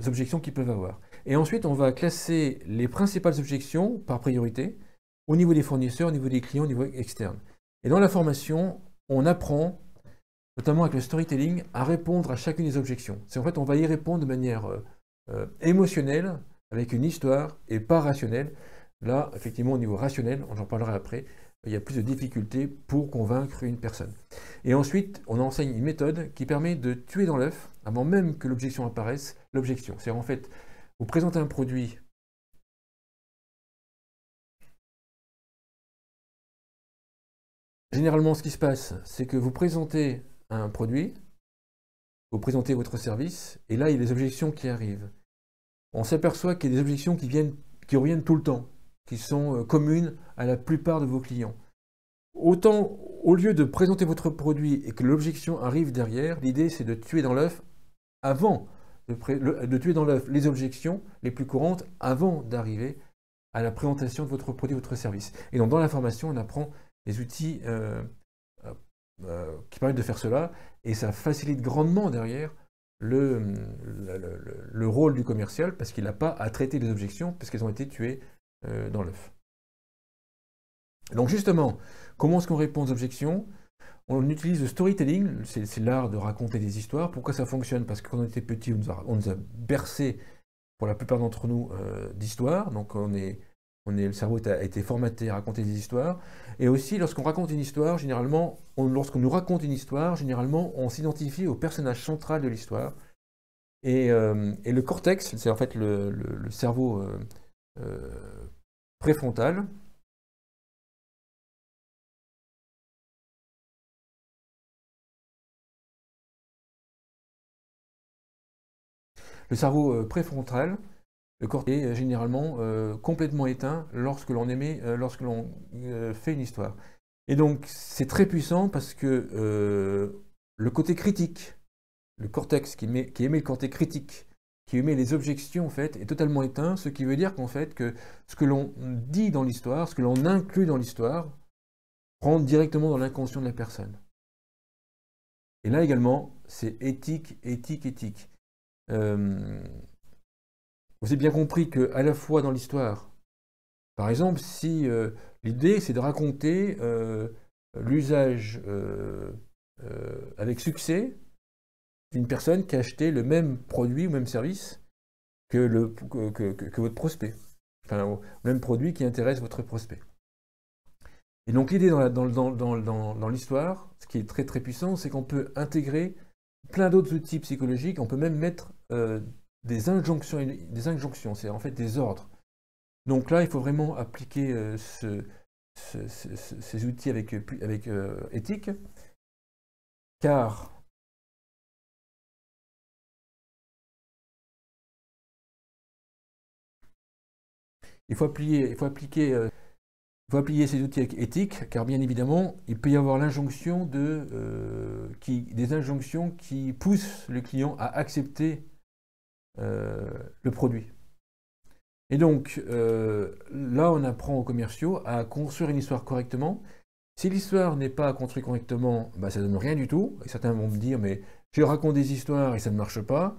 objections qu'ils peuvent avoir. Et ensuite, on va classer les principales objections par priorité au niveau des fournisseurs, au niveau des clients, au niveau externe. Et dans la formation, on apprend, notamment avec le storytelling, à répondre à chacune des objections. C'est en fait, on va y répondre de manière émotionnelle, avec une histoire, et pas rationnelle. Là, effectivement, au niveau rationnel, j'en parlerai après, il y a plus de difficultés pour convaincre une personne. Et ensuite, on enseigne une méthode qui permet de tuer dans l'œuf, avant même que l'objection apparaisse, l'objection. C'est-à-dire en fait, vous présentez un produit. Généralement, ce qui se passe, c'est que vous présentez un produit, vous présentez votre service, et là, il y a des objections qui arrivent. On s'aperçoit qu'il y a des objections qui reviennent tout le temps, qui sont communes à la plupart de vos clients. Autant, au lieu de présenter votre produit et que l'objection arrive derrière, l'idée c'est de tuer dans l'œuf avant, de tuer dans l'œuf les objections les plus courantes avant d'arriver à la présentation de votre produit, votre service. Et donc dans la formation, on apprend des outils qui permettent de faire cela, et ça facilite grandement derrière le rôle du commercial, parce qu'il n'a pas à traiter les objections, parce qu'elles ont été tuées dans l'œuf. Donc justement, comment est-ce qu'on répond aux objections? On utilise le storytelling, c'est l'art de raconter des histoires. Pourquoi ça fonctionne? Parce que quand on était petit, on nous a bercé, pour la plupart d'entre nous, d'histoires. Donc le cerveau a été formaté à raconter des histoires. Et aussi, lorsqu'on raconte une histoire, généralement, lorsqu'on nous raconte une histoire, généralement, on s'identifie au personnage central de l'histoire. Et le cortex, c'est en fait le cerveau préfrontal. Le cerveau préfrontal, le cortex, est généralement complètement éteint lorsque l'on fait une histoire. Et donc, c'est très puissant parce que le côté critique le cortex qui émet le cortex critique, qui émet les objections, en fait, est totalement éteint, ce qui veut dire qu'en fait, que ce que l'on dit dans l'histoire, ce que l'on inclut dans l'histoire, rentre directement dans l'inconscient de la personne. Et là également, c'est éthique, éthique, éthique. Vous avez bien compris qu'à la fois dans l'histoire, par exemple, si l'idée c'est de raconter l'usage avec succès d'une personne qui a acheté le même produit ou même service que votre prospect, enfin, le même produit qui intéresse votre prospect. Et donc l'idée dans l'histoire, ce qui est très très puissant, c'est qu'on peut intégrer plein d'autres outils psychologiques, on peut même mettre des injonctions, c'est en fait des ordres. Donc là, il faut vraiment appliquer ces outils avec éthique, car il faut appliquer ces outils avec éthique, car bien évidemment, il peut y avoir l'injonction des injonctions qui poussent le client à accepter le produit. Et donc, là, on apprend aux commerciaux à construire une histoire correctement. Si l'histoire n'est pas construite correctement, bah, ça ne donne rien du tout. Et certains vont me dire, mais je raconte des histoires et ça ne marche pas.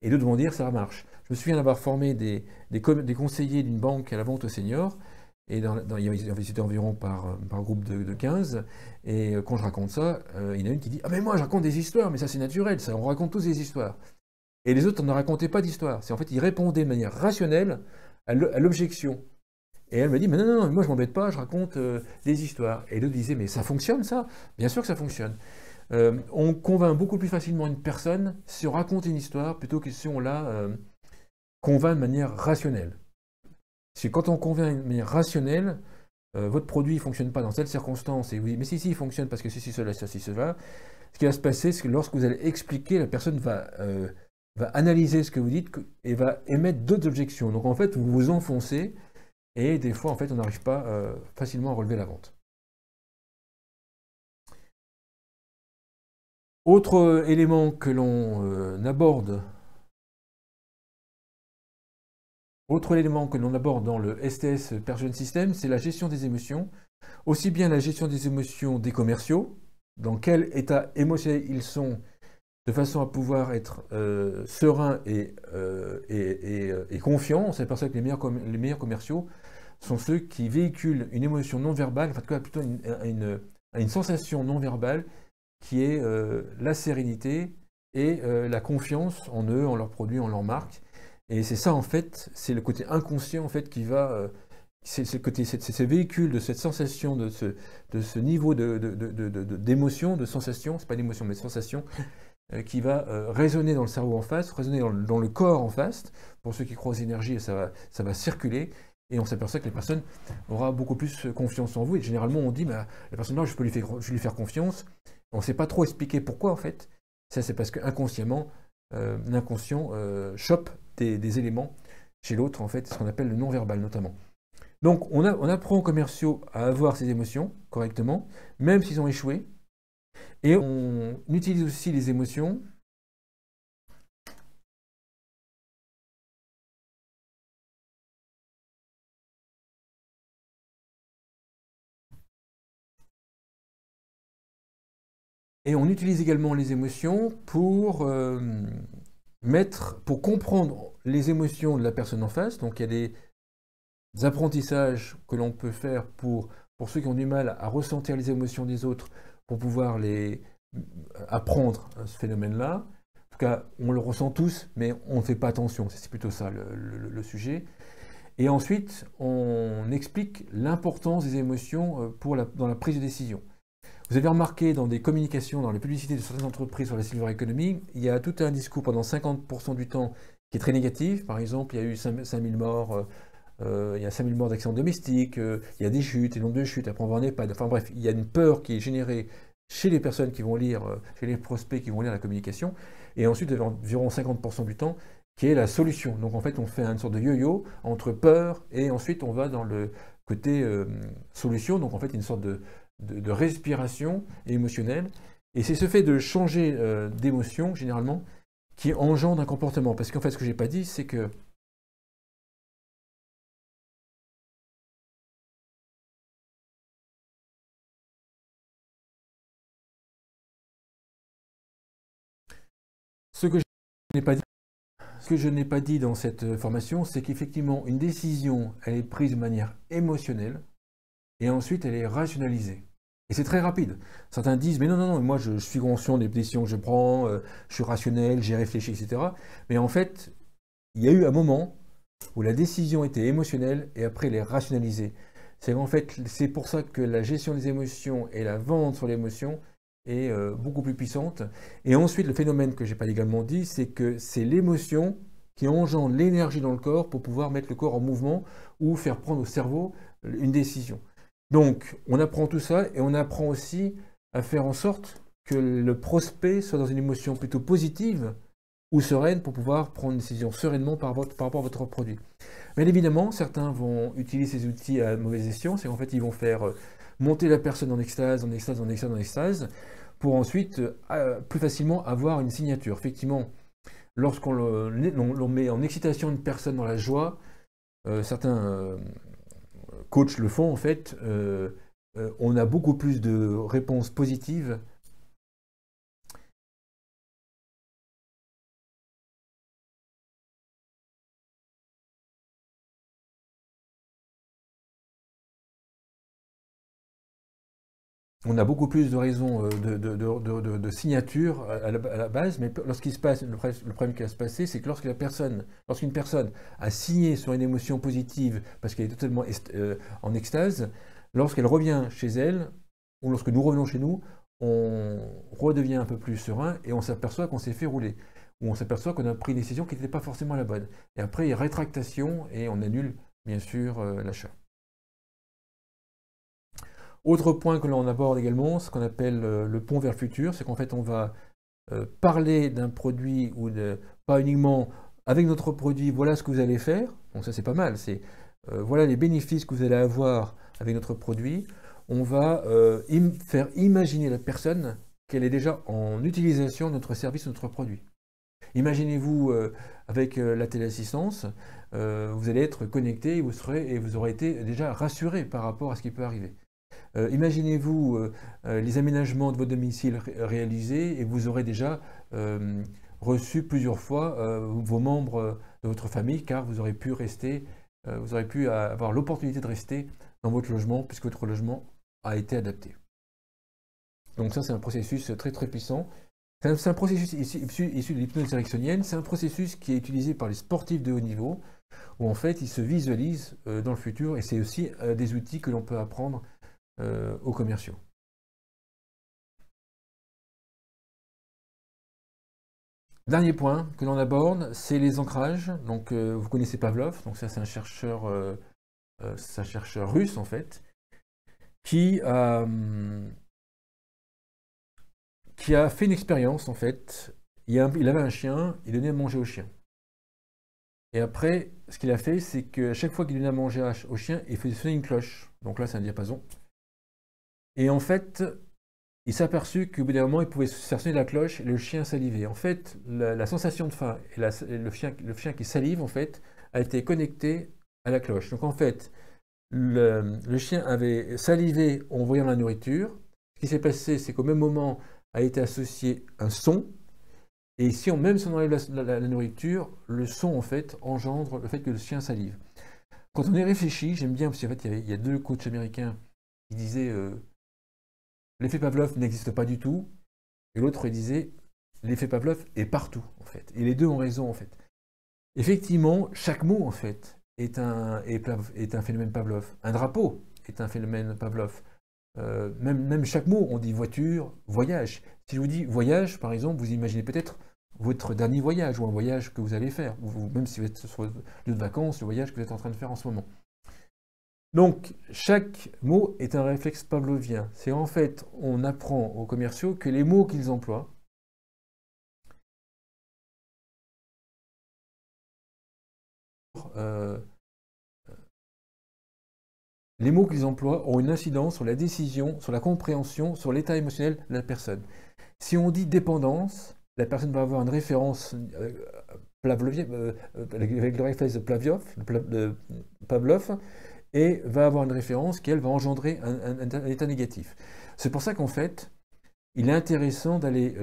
Et d'autres vont dire, ça marche. Je me souviens d'avoir formé des conseillers d'une banque à la vente aux seniors. Et il y avait environ par groupe de 15. Et quand je raconte ça, il y en a une qui dit, ah mais moi je raconte des histoires, mais ça c'est naturel, ça, on raconte tous des histoires. Et les autres ne racontaient pas d'histoire. C'est en fait, ils répondaient de manière rationnelle à l'objection. Et elle me dit, mais non, moi je m'embête pas, je raconte des histoires. Et l'autre disait, mais ça fonctionne ça? Bien sûr que ça fonctionne. On convainc beaucoup plus facilement une personne si on raconte une histoire plutôt que si on la convainc de manière rationnelle. Parce que quand on convainc de manière rationnelle, votre produit ne fonctionne pas dans telle circonstance, et vous dites, mais si, il fonctionne parce que ceci, cela, ceci, cela. Ce qui va se passer, c'est que lorsque vous allez expliquer, la personne va analyser ce que vous dites et va émettre d'autres objections. Donc en fait, vous vous enfoncez et des fois, en fait, on n'arrive pas facilement à relever la vente. Autre élément que l'on aborde, dans le STS Persuasion System, c'est la gestion des émotions. Aussi bien la gestion des émotions des commerciaux, dans quel état émotionnel ils sont, de façon à pouvoir être serein et confiant. On s'aperçoit que les meilleurs commerciaux sont ceux qui véhiculent une émotion non verbale, enfin plutôt une sensation non verbale qui est la sérénité et la confiance en eux, en leurs produits, en leur marque. Et c'est ça en fait, c'est le côté inconscient en fait qui va, c'est ce véhicule de cette sensation, de ce niveau d'émotion, de sensation, c'est pas d'émotion mais de sensation, qui va résonner dans le cerveau en face, résonner dans le corps en face. Pour ceux qui croient aux énergies, ça va circuler. Et on s'aperçoit que la personne aura beaucoup plus confiance en vous. Et généralement, on dit, bah, la personne-là, je vais lui faire confiance. On ne sait pas trop expliquer pourquoi, en fait. Ça, c'est parce qu'inconsciemment, l'inconscient chope des éléments chez l'autre, en fait, ce qu'on appelle le non-verbal, notamment. Donc, on apprend aux commerciaux à avoir ces émotions correctement, même s'ils ont échoué. Et on utilise aussi les émotions on utilise également les émotions pour comprendre les émotions de la personne en face. Donc il y a des apprentissages que l'on peut faire pour ceux qui ont du mal à ressentir les émotions des autres, pour pouvoir apprendre ce phénomène-là. En tout cas, on le ressent tous, mais on ne fait pas attention. C'est plutôt ça le sujet. Et ensuite, on explique l'importance des émotions dans la prise de décision. Vous avez remarqué dans des communications, dans les publicités de certaines entreprises sur la silver economy, il y a tout un discours pendant 50% du temps qui est très négatif. Par exemple, il y a eu 5000 morts, il y a 5000 morts d'accidents domestiques, il y a des chutes, et nombre de chutes, après on va en EHPAD. Enfin bref, il y a une peur qui est générée chez les personnes qui vont lire, chez les prospects qui vont lire la communication. Et ensuite, environ 50% du temps, qui est la solution. Donc en fait, on fait une sorte de yo-yo entre peur et ensuite on va dans le côté solution. Donc en fait, une sorte de respiration émotionnelle Et c'est ce fait de changer d'émotion, généralement, qui engendre un comportement. Parce qu'en fait, ce que je n'ai pas dit, c'est que ce que je n'ai pas dit, ce que je n'ai pas dit dans cette formation, c'est qu'effectivement, une décision, elle est prise de manière émotionnelle, et ensuite, elle est rationalisée. Et c'est très rapide. Certains disent, mais non, non, non, moi, je suis conscient des décisions que je prends, je suis rationnel, j'ai réfléchi, etc. Mais en fait, il y a eu un moment où la décision était émotionnelle et après elle est rationalisée. C'est qu'en fait, c'est pour ça que la gestion des émotions et la vente sur l'émotion est beaucoup plus puissante. Et ensuite, le phénomène que je n'ai pas également dit, c'est que c'est l'émotion qui engendre l'énergie dans le corps pour pouvoir mettre le corps en mouvement ou faire prendre au cerveau une décision. Donc, on apprend tout ça et on apprend aussi à faire en sorte que le prospect soit dans une émotion plutôt positive ou sereine pour pouvoir prendre une décision sereinement par rapport à votre produit. Bien évidemment, certains vont utiliser ces outils à mauvais escient, c'est qu'en fait ils vont faire monter la personne en extase, en extase, en extase, en extase, pour ensuite plus facilement avoir une signature. Effectivement, lorsqu'on l'on met en excitation une personne dans la joie, certains coachs le font en fait, on a beaucoup plus de réponses positives. On a beaucoup plus de raisons de signature à la base, mais lorsqu'il se passe, le problème qui va se passer, c'est que lorsqu'une personne a signé sur une émotion positive parce qu'elle est totalement en extase, lorsqu'elle revient chez elle, ou lorsque nous revenons chez nous, on redevient un peu plus serein et on s'aperçoit qu'on s'est fait rouler, ou on s'aperçoit qu'on a pris une décision qui n'était pas forcément la bonne. Et après, il y a rétractation et on annule, bien sûr, l'achat. Autre point que l'on aborde également, ce qu'on appelle le pont vers le futur, c'est qu'en fait on va parler d'un produit ou pas uniquement avec notre produit, voilà ce que vous allez faire, donc ça c'est pas mal, c'est voilà les bénéfices que vous allez avoir avec notre produit, on va faire imaginer la personne qu'elle est déjà en utilisation de notre service ou de notre produit. Imaginez-vous avec la téléassistance, vous allez être connecté et vous aurez été déjà rassuré par rapport à ce qui peut arriver. Imaginez-vous les aménagements de votre domicile réalisés et vous aurez déjà reçu plusieurs fois vos membres de votre famille car vous aurez pu rester, vous aurez pu avoir l'opportunité de rester dans votre logement puisque votre logement a été adapté. Donc ça c'est un processus très très puissant. C'est un processus issu de l'hypnose ericksonienne, c'est un processus qui est utilisé par les sportifs de haut niveau où en fait ils se visualisent dans le futur et c'est aussi des outils que l'on peut apprendre aux commerciaux. Dernier point que l'on aborde, c'est les ancrages. Donc, vous connaissez Pavlov, donc ça c'est un chercheur russe en fait, qui a, qui a fait une expérience en fait. Il avait un chien, il donnait à manger au chien. Et après, ce qu'il a fait, c'est qu'à chaque fois qu'il donnait à manger au chien, il faisait sonner une cloche. Donc là, c'est un diapason. Et en fait, il s'est aperçu qu'au bout d'un moment, il pouvait faire sonner la cloche et le chien salivait. En fait, la sensation de faim et le chien qui salive, en fait, a été connecté à la cloche. Donc en fait, le chien avait salivé en voyant la nourriture. Ce qui s'est passé, c'est qu'au même moment a été associé un son. Et si même si on enlève la nourriture, le son, en fait, engendre le fait que le chien salive. Quand on y réfléchit, j'aime bien, parce qu'en fait, il y a deux coachs américains qui disaient l'effet Pavlov n'existe pas du tout. Et l'autre disait l'effet Pavlov est partout, en fait. Et les deux ont raison, en fait. Effectivement, chaque mot, en fait, est un phénomène Pavlov. Un drapeau est un phénomène Pavlov. Même chaque mot, on dit voiture, voyage. Si je vous dis voyage, par exemple, vous imaginez peut-être votre dernier voyage ou un voyage que vous allez faire, ou même si vous êtes sur le lieu de vacances, le voyage que vous êtes en train de faire en ce moment. Donc, chaque mot est un réflexe pavlovien. C'est en fait, on apprend aux commerciaux que les mots qu'ils emploient euh, les mots qu'ils emploient ont une incidence sur la décision, sur la compréhension, sur l'état émotionnel de la personne. Si on dit dépendance, la personne va avoir une référence avec le réflexe de Pavlov, et va avoir une référence qui, elle, va engendrer un état négatif. C'est pour ça qu'en fait, il est intéressant d'aller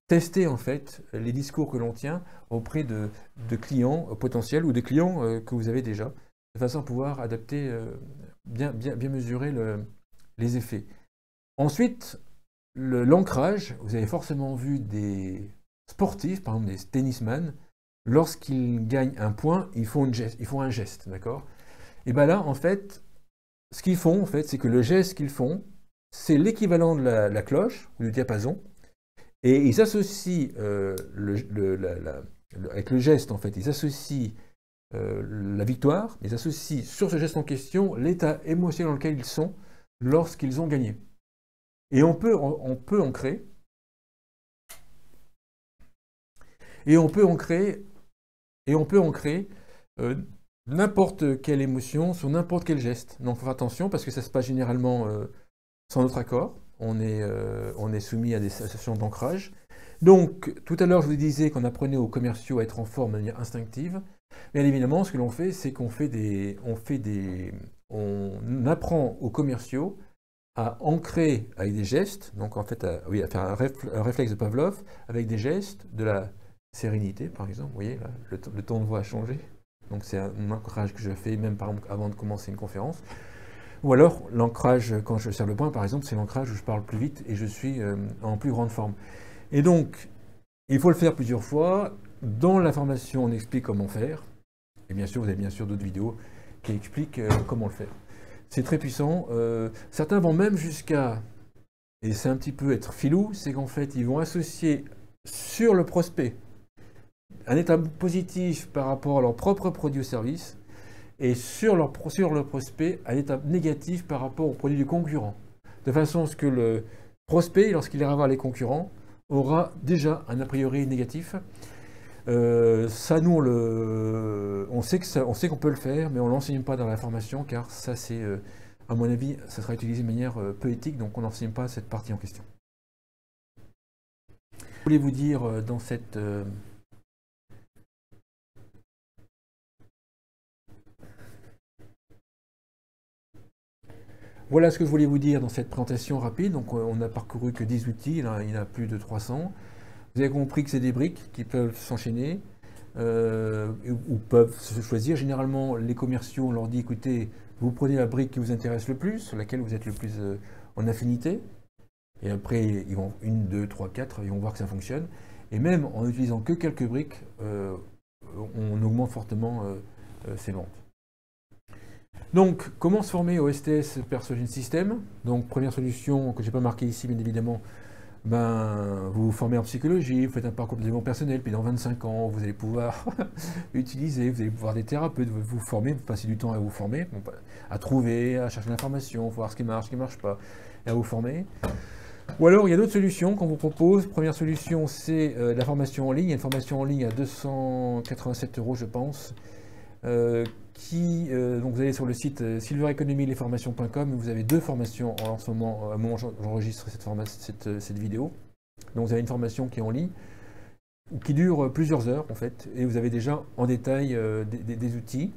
tester en fait les discours que l'on tient auprès de clients potentiels ou de clients que vous avez déjà, de façon à pouvoir adapter, bien mesurer les effets. Ensuite, l'ancrage, vous avez forcément vu des sportifs, par exemple des tennisman, lorsqu'ils gagnent un point, ils font un geste, d'accord? Et bien là, en fait, ce qu'ils font, en fait, c'est que le geste qu'ils font, c'est l'équivalent de la cloche, ou du diapason, et ils associent, avec le geste, en fait, ils associent la victoire, ils associent sur ce geste en question l'état émotionnel dans lequel ils sont lorsqu'ils ont gagné. Et on peut en créer, n'importe quelle émotion sur n'importe quel geste. Donc, il faut faire attention parce que ça se passe généralement sans notre accord. On est soumis à des situations d'ancrage. Donc, tout à l'heure, je vous disais qu'on apprenait aux commerciaux à être en forme de manière instinctive. Bien évidemment, ce que l'on fait, c'est qu'on on apprend aux commerciaux à ancrer avec des gestes, donc en fait, à faire un réflexe de Pavlov avec des gestes, de la sérénité, par exemple. Vous voyez, là, le ton de voix a changé. Donc c'est un ancrage que je fais même par exemple avant de commencer une conférence. Ou alors l'ancrage quand je serre le poing, par exemple, c'est l'ancrage où je parle plus vite et je suis en plus grande forme. Et donc, il faut le faire plusieurs fois. Dans la formation, on explique comment faire. Et bien sûr, vous avez bien sûr d'autres vidéos qui expliquent comment le faire. C'est très puissant. Certains vont même jusqu'à, et c'est un petit peu être filou, c'est qu'en fait, ils vont associer sur le prospect un état positif par rapport à leur propre produit ou service, et sur le prospect, un état négatif par rapport au produit du concurrent. De façon à ce que le prospect, lorsqu'il ira voir les concurrents, aura déjà un a priori négatif. Ça, nous, on sait qu'on peut le faire, mais on ne l'enseigne pas dans la formation, car ça, c'est, à mon avis, ça sera utilisé de manière peu éthique, donc on n'enseigne pas cette partie en question. Je voulais vous dire dans cette... Voilà ce que je voulais vous dire dans cette présentation rapide. Donc on n'a parcouru que 10 outils, il y en a plus de 300. Vous avez compris que c'est des briques qui peuvent s'enchaîner ou peuvent se choisir. Généralement, les commerciaux, on leur dit, écoutez, vous prenez la brique qui vous intéresse le plus, sur laquelle vous êtes le plus en affinité. Et après, ils vont 1, 2, 3, 4, ils vont voir que ça fonctionne. Et même en utilisant que quelques briques, on augmente fortement ses ventes. Donc, comment se former au STS Persuasion System? Donc, première solution que je n'ai pas marquée ici, bien évidemment, vous vous formez en psychologie, vous faites un parcours de développement personnel, puis dans 25 ans, vous allez pouvoir utiliser, vous allez pouvoir des thérapeutes, vous former, vous passez du temps à vous former, à trouver, à chercher l'information, voir ce qui ne marche pas, et à vous former. Ou alors, il y a d'autres solutions qu'on vous propose. Première solution, c'est la formation en ligne. Il y a une formation en ligne à 287 €, je pense, donc vous allez sur le site silvereconomylesformations.com, vous avez 2 formations en ce moment, à un moment où j'enregistre cette vidéo. Donc vous avez une formation qui est en ligne, qui dure plusieurs heures en fait, et vous avez déjà en détail des outils.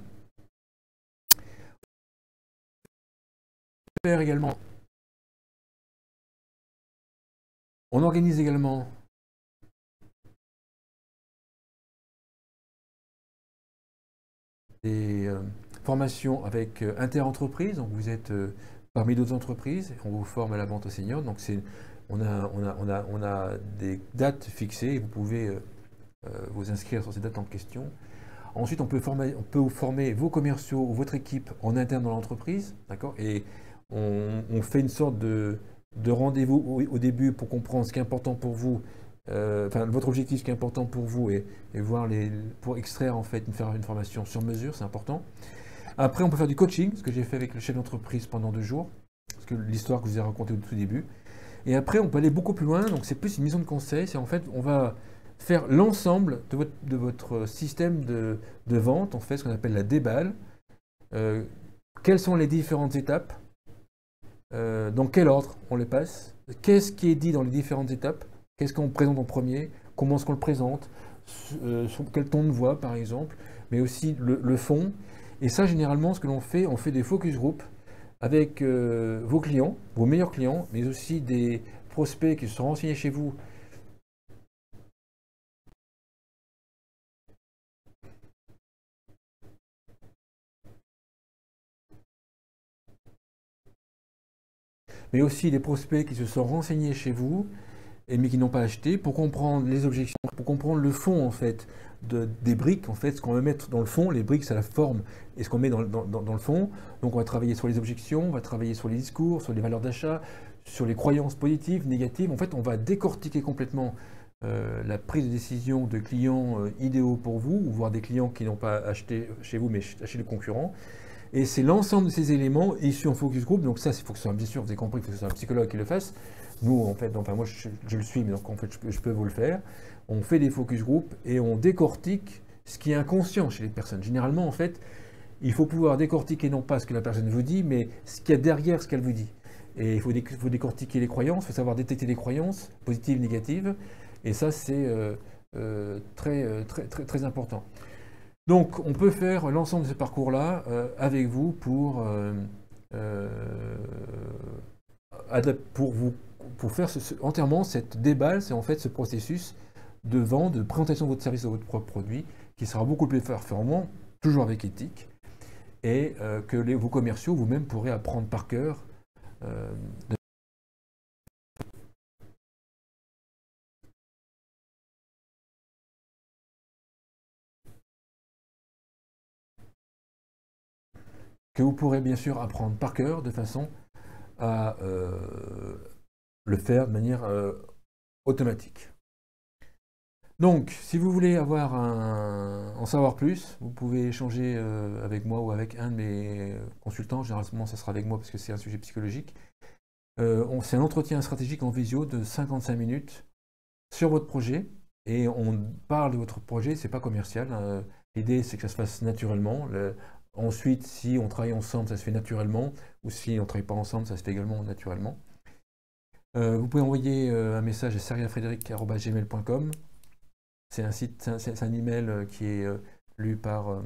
On organise également des formations avec Inter-Entreprises, donc vous êtes parmi d'autres entreprises, on vous forme à la vente aux seniors, donc on a des dates fixées et vous pouvez vous inscrire sur ces dates en question. Ensuite, on peut vous former vos commerciaux ou votre équipe en interne dans l'entreprise, d'accord, et on fait une sorte de rendez-vous au début pour comprendre ce qui est important pour vous, votre objectif, ce qui est important pour vous, et voir pour extraire en fait, faire une formation sur mesure, c'est important. Après, on peut faire du coaching, ce que j'ai fait avec le chef d'entreprise pendant 2 jours, parce que l'histoire que je vous ai racontée au tout début. Et après, on peut aller beaucoup plus loin, donc c'est plus une mission de conseil, c'est en fait, on va faire l'ensemble de votre système de vente, on fait ce qu'on appelle la déballe, quelles sont les différentes étapes, dans quel ordre on les passe, qu'est-ce qui est dit dans les différentes étapes, qu'est-ce qu'on présente en premier, comment est-ce qu'on le présente, sur quel ton de voix par exemple, mais aussi le fond. Et ça, généralement, ce que l'on fait, on fait des focus group avec vos clients, vos meilleurs clients, mais aussi des prospects qui se sont renseignés chez vous. Mais aussi des prospects qui se sont renseignés chez vous, mais qui n'ont pas acheté, pour comprendre les objections, pour comprendre le fond en fait des briques, en fait, ce qu'on va mettre dans le fond. Les briques, c'est la forme et ce qu'on met dans le fond. Donc on va travailler sur les objections, on va travailler sur les discours, sur les valeurs d'achat, sur les croyances positives, négatives. En fait, on va décortiquer complètement la prise de décision de clients idéaux pour vous, ou voire des clients qui n'ont pas acheté chez vous, mais chez le concurrent. Et c'est l'ensemble de ces éléments issus en focus group. Donc ça, il faut que ce soit, bien sûr, vous avez compris, il faut que ce soit un psychologue qui le fasse. Nous, en fait, enfin moi, je le suis, mais donc en fait, je peux vous le faire. On fait des focus group et on décortique ce qui est inconscient chez les personnes. Généralement, en fait, il faut pouvoir décortiquer non pas ce que la personne vous dit, mais ce qu'il y a derrière ce qu'elle vous dit. Et il faut décortiquer les croyances, il faut savoir détecter les croyances, positives, négatives. Et ça, c'est très important. Donc, on peut faire l'ensemble de ce parcours-là avec vous pour faire entièrement cette déballe, c'est en fait ce processus de vente, de présentation de votre service, de votre propre produit, qui sera beaucoup plus performant, toujours avec éthique, et que vos commerciaux vous-même pourrez apprendre par cœur. Que vous pourrez bien sûr apprendre par cœur de façon à le faire de manière automatique. Donc, si vous voulez en savoir plus, vous pouvez échanger avec moi ou avec un de mes consultants. Généralement, ça sera avec moi parce que c'est un sujet psychologique. C'est un entretien stratégique en visio de 55 minutes sur votre projet. Et on parle de votre projet, c'est pas commercial. L'idée, c'est que ça se fasse naturellement. Ensuite, si on travaille ensemble, ça se fait naturellement. Ou si on ne travaille pas ensemble, ça se fait également naturellement. Vous pouvez envoyer un message à seriafrederic@gmail.com. C'est un email qui est lu par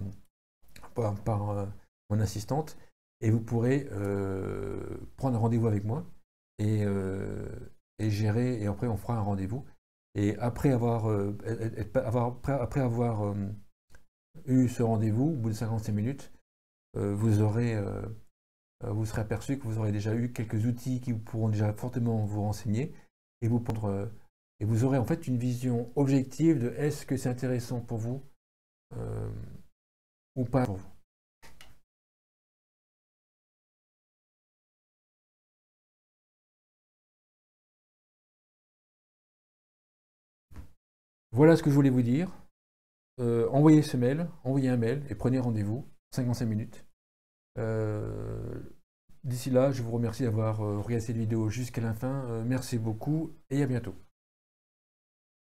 mon assistante. Et vous pourrez prendre un rendez-vous avec moi et gérer. Et après, on fera un rendez-vous. Et après avoir eu ce rendez-vous, au bout de 55 minutes, vous serez aperçu que vous aurez déjà eu quelques outils qui pourront déjà fortement vous renseigner et et vous aurez en fait une vision objective de est-ce que c'est intéressant pour vous ou pas pour vous. Voilà ce que je voulais vous dire. Envoyez un mail et prenez rendez-vous, 55 minutes. D'ici là, je vous remercie d'avoir regardé cette vidéo jusqu'à la fin. Merci beaucoup et à bientôt.